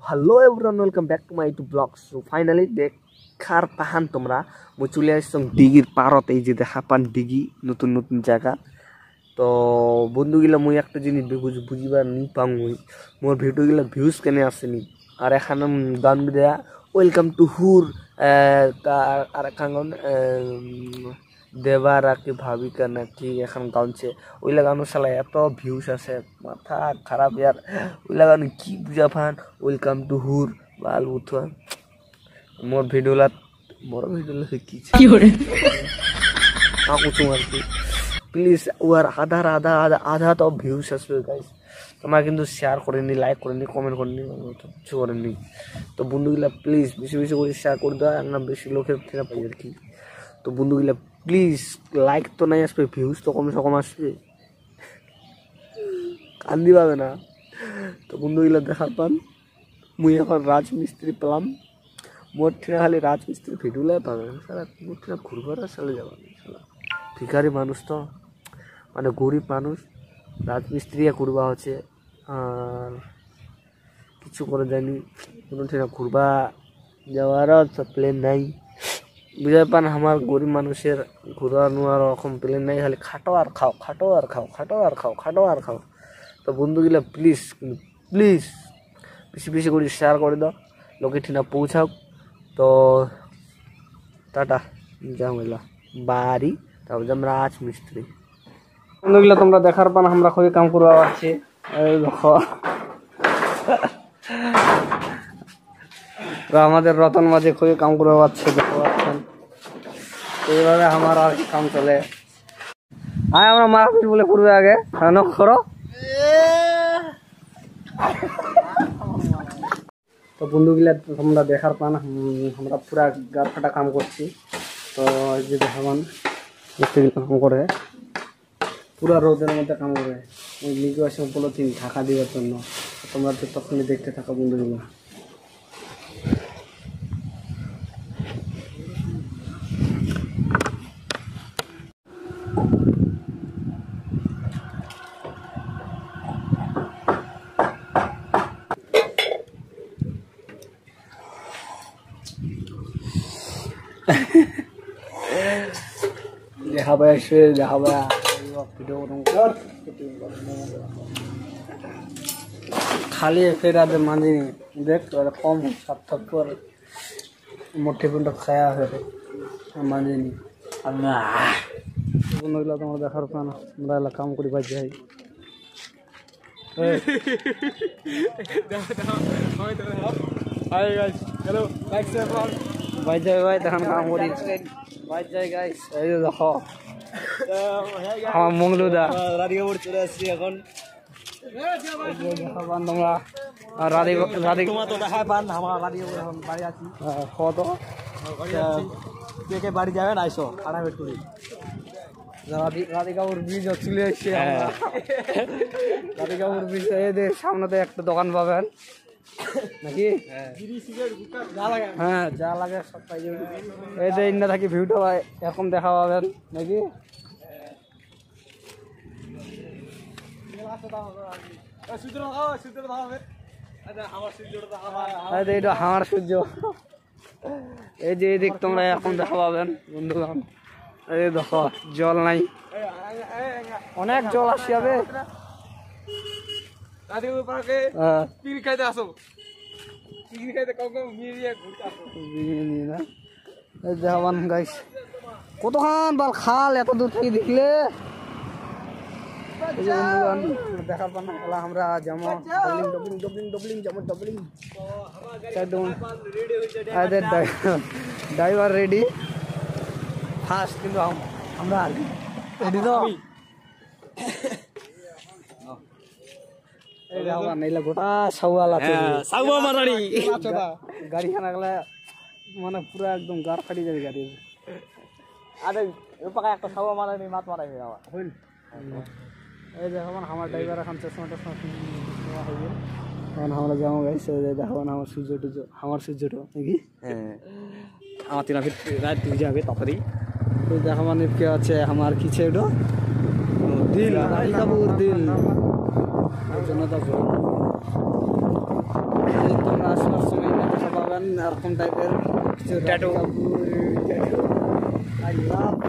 Hello everyone, welcome back to my YouTube blog. So finally দেখার পাহান তোমরা মই চলে আসছং ডিগির পারত। এই যে দেখা পান ডিগি, নতুন নতুন জায়গা। তো বন্ধুগুলা মুই একটা জিনিস বুঝিবার নি পাং, মুই মোর ভিডিওগুলা ভিউজ কেনে আসেনি। আর এখানে গান দেয়া ওয়েলকাম টু হুর, আর এখান দেবারা কি ভাবিকা নাকি এখন গাউনছে। ওইলা গানো শালা এত ভিউজ আছে, মাথা খারাপ ইয়ার। ওইলা গান কি বুঝা পান, ওয়েলকাম টু হুর বাল উঠা। মোর ভিডিওলা কি কুচুং আর কি। প্লিজ ওর আধা তো ভিউজ আসবে গাইস। তোমরা কিন্তু শেয়ার করেনি, লাইক করেনি, কমেন্ট করেনি, কিছু করেনি। তো বন্ধুগুলা প্লিজ বেশি বেশি করে শেয়ার করে দেওয়া, আমরা বেশি লোকের থেকে পাই আর কি। তো বন্ধুগুলা প্লিজ লাইক তো নাই আসবে, ভিউজ তো কমে কম আসবে, কান্দি পাবে না। তো বন্ধুগুলা দেখার পান মুই এখন রাজমিস্ত্রি পেলাম। মোট ঠিনা খালি রাজমিস্ত্রি ভিডিওলাই পাবে সারা, মোট ঠিনা ঘুরবার চলে যাবা। ভিখারি মানুষ তো, মানে গরিব মানুষ, রাজমিস্ত্রি ঘুরবা হচ্ছে। আর কিছু করে যায়নি, কোনো ঠিনা ঘুরবা যাওয়ারও প্লেন নাই। বুঝতে পান আমার গরিব মানুষের ঘুরানো আর ওরকম প্লেন নাই, খালি খাটো আর খাও, খাটো আর খাও, খাটো আর খাও, খাটো আর খাও। তো বন্ধুগুলা প্লিজ প্লিজ বেশি বেশি করে শেয়ার করে দাও, লোকে ঠিনা পৌঁছাও। তো টাটা, যা হইলা বাড়ি, তারপর যাম রাজমিস্ত্রি। বন্ধুগুলা তোমরা দেখার পান আমরা খুবই কাম করবা পারছি। এই দেখো আমাদের রতন মাঝে খুবই কাম করবা পারছে, দেখতে পাচ্ছেন। এইভাবে আমার আর কি কাম চলে। আয় আমরা মারপিট বলে করবে আগে করো। তো বন্ধুগুলা তোমরা দেখার পান আমরা পুরা গাছ ফাটা কাম করছি। তো যে দেখাবান কাম করে পুরা রোদের মধ্যে কাম করে, ওই লিগু আসে পলিথিন ঢাকা দেওয়ার জন্য। তোমরা তো তখনই দেখতে থাকো বন্ধুগুলো। দেখা পাই আসবে, দেখা পাই ভিডিও খালি ফেরাতে মাঝিনি দেখ কম সার্থক করে মোটে পিন্ড খায়া হয়ে মাঝিনি। বন্ধুগুলো তোমরা দেখার পান আমরা এলা কাম করি বাই যাই। বাই যাই ভাই দেখান কাম করি বাই যাই গাইস। এই দেখো আমার মঙ্গলুদা রাধিকাপুর চলে আসছি এখন। তোমরা বাড়ি যাবেন আইসো আড়া বেট করি। রাধিকাপুর ব্রিজ চলে এসছি, রাধিকাপুর ব্রিজ সামনেতে একটা দোকান পাবেন নাকি। হ্যাঁ যা লাগে সব পাই যাবেন। এই যে ইন্ডিয়া থাকি ভিউটা এরকম দেখা পাবেন নাকি। এটা আমার সূর্য, এই যে এদিক তোমরা এখন দেখা পাবেন বন্ধুগণ। এই দেখো জল নাই, অনেক জল আসি যাবে। কতক্ষণ বাল খাল এত দূর থেকে দেখলে দেখার পান আমরা যেমন ড্রাইভার রেডি ফার্স্ট, কিন্তু আমরা রেডি তো গোটা সাউয়াল আছে, গাড়ি খানা গেলে মানে পুরা একদম গাড় ফাটি যাবে গাড়ি। আরে একটা সাউয়া মারানি মাত মারাই হইল। এই দেখো আমার ড্রাইভার এখন চশমা টশমা হয়ে গেল। এখন আমরা যাবো গাইস, দেখো আমার সূর্য টুর্য, আমার সূর্যটা নাকি আমার তিন রাত যাবে তখনই। দেখো মানে কে আছে আমার কিছে ওটা দিল রাহিল কাপুর দিল জনতা জল তোমরা আসবার সময় দেখা পাবেন এরকম টাইপের কিছু ট্যাটু আই লাভ